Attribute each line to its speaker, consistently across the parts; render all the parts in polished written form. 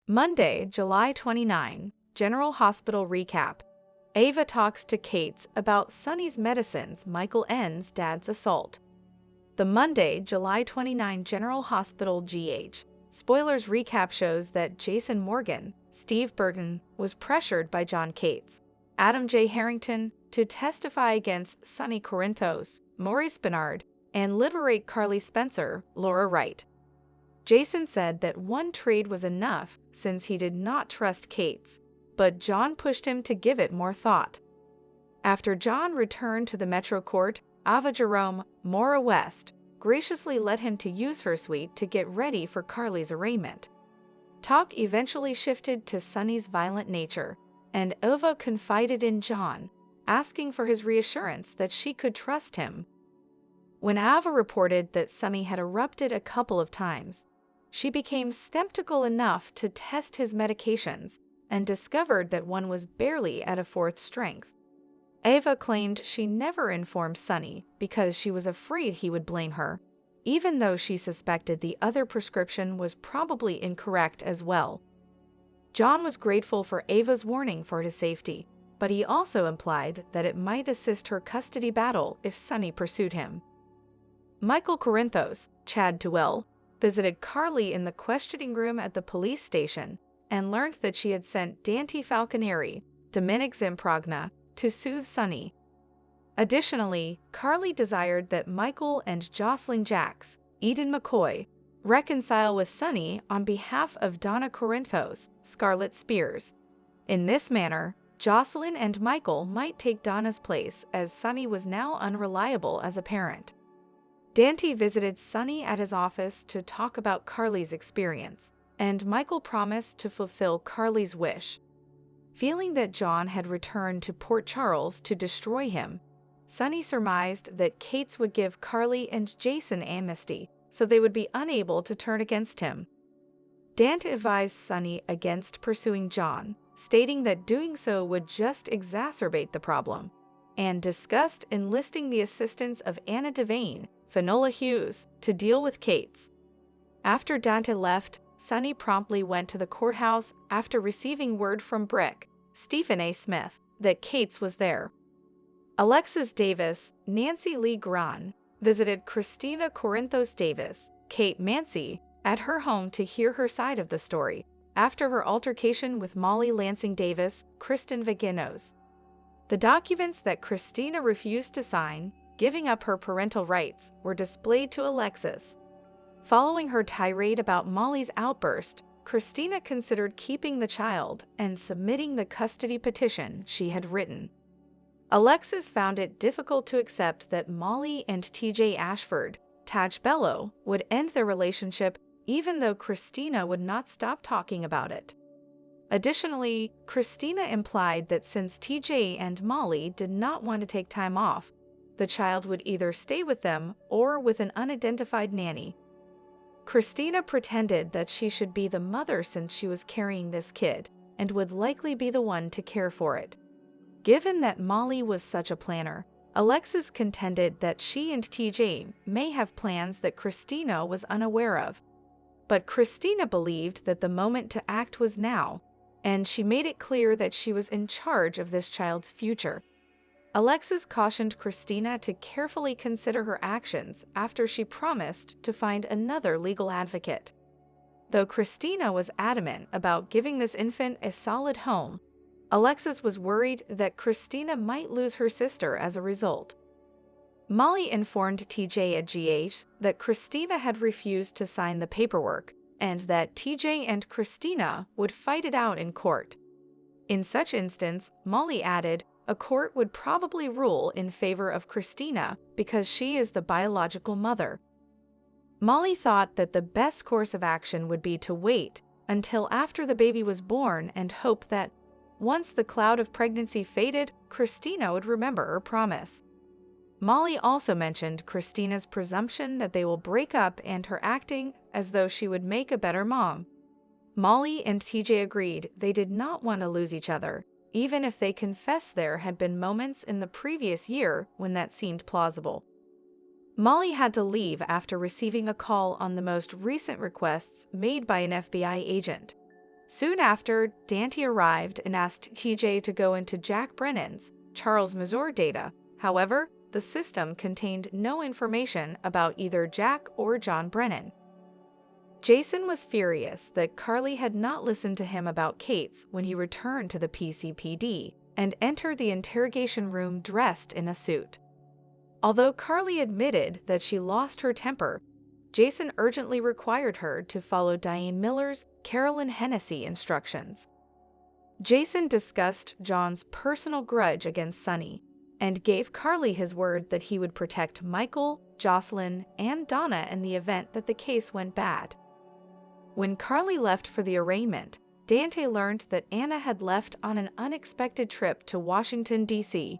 Speaker 1: Monday, July 29, General Hospital Recap. Ava talks to Kate's about Sonny's medicines, Michael ends Dad's assault. The Monday, July 29 General Hospital GH. Spoilers recap shows that Jason Morgan, Steve Burton, was pressured by John Cates, Adam J. Harrington, to testify against Sonny Corinthos, Maurice Bernard, and liberate Carly Spencer, Laura Wright. Jason said that one trade was enough since he did not trust Cates, but John pushed him to give it more thought. After John returned to the Metro Court, Ava Jerome, Maura West, graciously let him to use her suite to get ready for Carly's arraignment. Talk eventually shifted to Sonny's violent nature, and Ava confided in John, asking for his reassurance that she could trust him. When Ava reported that Sonny had erupted a couple of times, she became skeptical enough to test his medications and discovered that one was barely at a fourth strength. Ava claimed she never informed Sonny because she was afraid he would blame her, even though she suspected the other prescription was probably incorrect as well. John was grateful for Ava's warning for his safety, but he also implied that it might assist her custody battle if Sonny pursued him. Michael Corinthos, Chad Duell, visited Carly in the questioning room at the police station and learned that she had sent Dante Falconeri, Dominic Zimprogna, to soothe Sonny. Additionally, Carly desired that Michael and Jocelyn Jacks, Eden McCoy, reconcile with Sonny on behalf of Donna Corinthos, Scarlett Spears. In this manner, Jocelyn and Michael might take Donna's place as Sonny was now unreliable as a parent. Dante visited Sonny at his office to talk about Carly's experience, and Michael promised to fulfill Carly's wish. Feeling that John had returned to Port Charles to destroy him, Sonny surmised that Cates would give Carly and Jason amnesty, so they would be unable to turn against him. Dante advised Sonny against pursuing John, stating that doing so would just exacerbate the problem, and discussed enlisting the assistance of Anna Devane, Finola Hughes, to deal with Cates. After Dante left, Sonny promptly went to the courthouse after receiving word from Brick, Stephen A. Smith, that Cates was there. Alexis Davis, Nancy Lee Gran, visited Christina Corinthos Davis, Kate Mancy, at her home to hear her side of the story, after her altercation with Molly Lansing Davis, Kristen Vaginos. The documents that Christina refused to sign, giving up her parental rights, were displayed to Alexis. Following her tirade about Molly's outburst, Christina considered keeping the child and submitting the custody petition she had written. Alexis found it difficult to accept that Molly and TJ Ashford, Taj Bello, would end their relationship even though Christina would not stop talking about it. Additionally, Christina implied that since TJ and Molly did not want to take time off, the child would either stay with them or with an unidentified nanny. Christina pretended that she should be the mother since she was carrying this kid and would likely be the one to care for it. Given that Molly was such a planner, Alexis contended that she and TJ may have plans that Christina was unaware of. But Christina believed that the moment to act was now, and she made it clear that she was in charge of this child's future. Alexis cautioned Christina to carefully consider her actions after she promised to find another legal advocate. Though Christina was adamant about giving this infant a solid home, Alexis was worried that Christina might lose her sister as a result. Molly informed TJ at GH that Christina had refused to sign the paperwork and that TJ and Christina would fight it out in court. In such instance, Molly added, a court would probably rule in favor of Christina because she is the biological mother. Molly thought that the best course of action would be to wait until after the baby was born and hope that, once the cloud of pregnancy faded, Christina would remember her promise. Molly also mentioned Christina's presumption that they will break up and her acting as though she would make a better mom. Molly and TJ agreed they did not want to lose each other, even if they confessed there had been moments in the previous year when that seemed plausible. Molly had to leave after receiving a call on the most recent requests made by an FBI agent. Soon after, Dante arrived and asked TJ to go into Jack Brennan's, Charles Mazur data. However, the system contained no information about either Jack or John Brennan. Jason was furious that Carly had not listened to him about Kate's when he returned to the PCPD and entered the interrogation room dressed in a suit. Although Carly admitted that she lost her temper, Jason urgently required her to follow Diane Miller's Carolyn Hennessy instructions. Jason discussed John's personal grudge against Sonny and gave Carly his word that he would protect Michael, Jocelyn, and Donna in the event that the case went bad. When Carly left for the arraignment, Dante learned that Anna had left on an unexpected trip to Washington, D.C.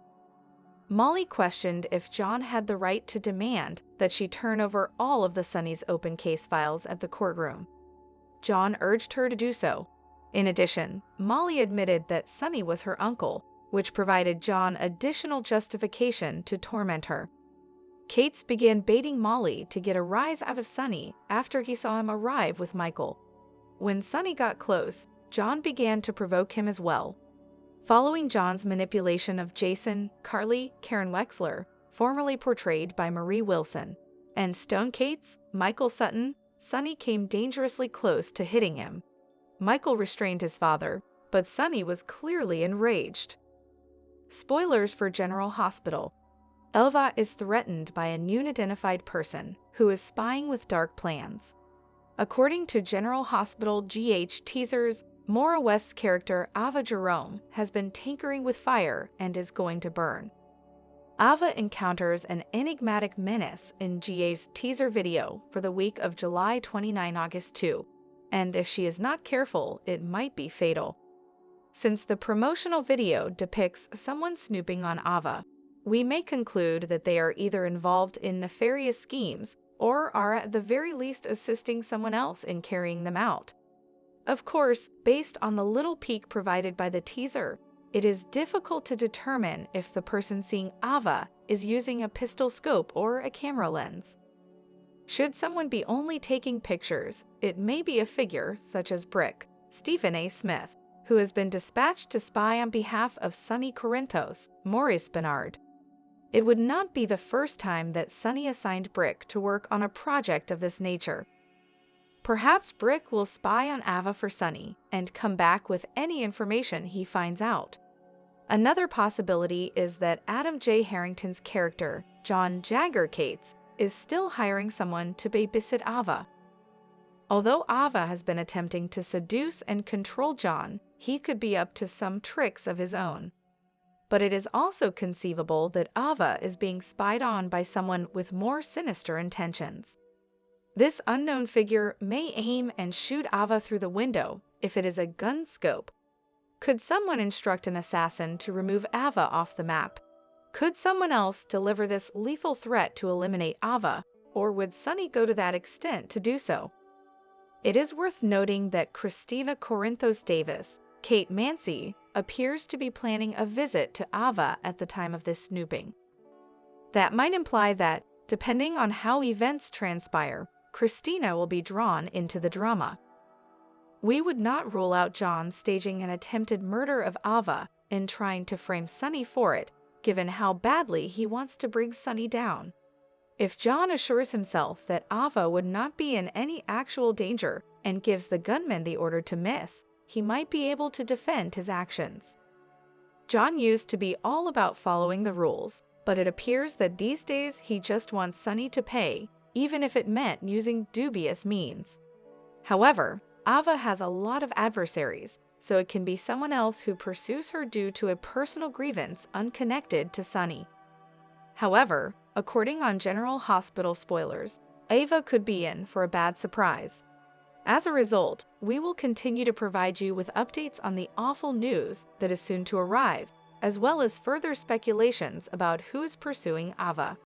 Speaker 1: Molly questioned if John had the right to demand that she turn over all of the Sonny's open case files at the courtroom. John urged her to do so. In addition, Molly admitted that Sonny was her uncle, which provided John additional justification to torment her. Cates began baiting Molly to get a rise out of Sonny after he saw him arrive with Michael. When Sonny got close, John began to provoke him as well. Following John's manipulation of Jason, Carly, Karen Wexler, formerly portrayed by Marie Wilson, and Stone Cates, Michael Sutton, Sonny came dangerously close to hitting him. Michael restrained his father, but Sonny was clearly enraged. Spoilers for General Hospital. Elva is threatened by a new unidentified person who is spying with dark plans. According to General Hospital GH teasers, Maura West's character Ava Jerome has been tinkering with fire and is going to burn. Ava encounters an enigmatic menace in GA's teaser video for the week of July 29 August 2, and if she is not careful, it might be fatal. Since the promotional video depicts someone snooping on Ava, we may conclude that they are either involved in nefarious schemes or are at the very least assisting someone else in carrying them out. Of course, based on the little peek provided by the teaser, it is difficult to determine if the person seeing Ava is using a pistol scope or a camera lens. Should someone be only taking pictures, it may be a figure such as Brick, Stephen A. Smith, who has been dispatched to spy on behalf of Sonny Corinthos, Maurice Bernard. It would not be the first time that Sonny assigned Brick to work on a project of this nature. Perhaps Brick will spy on Ava for Sonny and come back with any information he finds out. Another possibility is that Adam J. Harrington's character, John Jagger Cates, is still hiring someone to babysit Ava. Although Ava has been attempting to seduce and control John, he could be up to some tricks of his own. But it is also conceivable that Ava is being spied on by someone with more sinister intentions. This unknown figure may aim and shoot Ava through the window if it is a gun scope. Could someone instruct an assassin to remove Ava off the map? Could someone else deliver this lethal threat to eliminate Ava, or would Sonny go to that extent to do so? It is worth noting that Christina Corinthos Davis, Kate Mancy, appears to be planning a visit to Ava at the time of this snooping. That might imply that, depending on how events transpire, Christina will be drawn into the drama. We would not rule out John staging an attempted murder of Ava and trying to frame Sonny for it, given how badly he wants to bring Sonny down. If John assures himself that Ava would not be in any actual danger and gives the gunman the order to miss, he might be able to defend his actions. John used to be all about following the rules, but it appears that these days he just wants Sonny to pay, even if it meant using dubious means. However, Ava has a lot of adversaries, so it can be someone else who pursues her due to a personal grievance unconnected to Sonny. However, according on General Hospital spoilers, Ava could be in for a bad surprise. As a result, we will continue to provide you with updates on the awful news that is soon to arrive, as well as further speculations about who is pursuing Ava.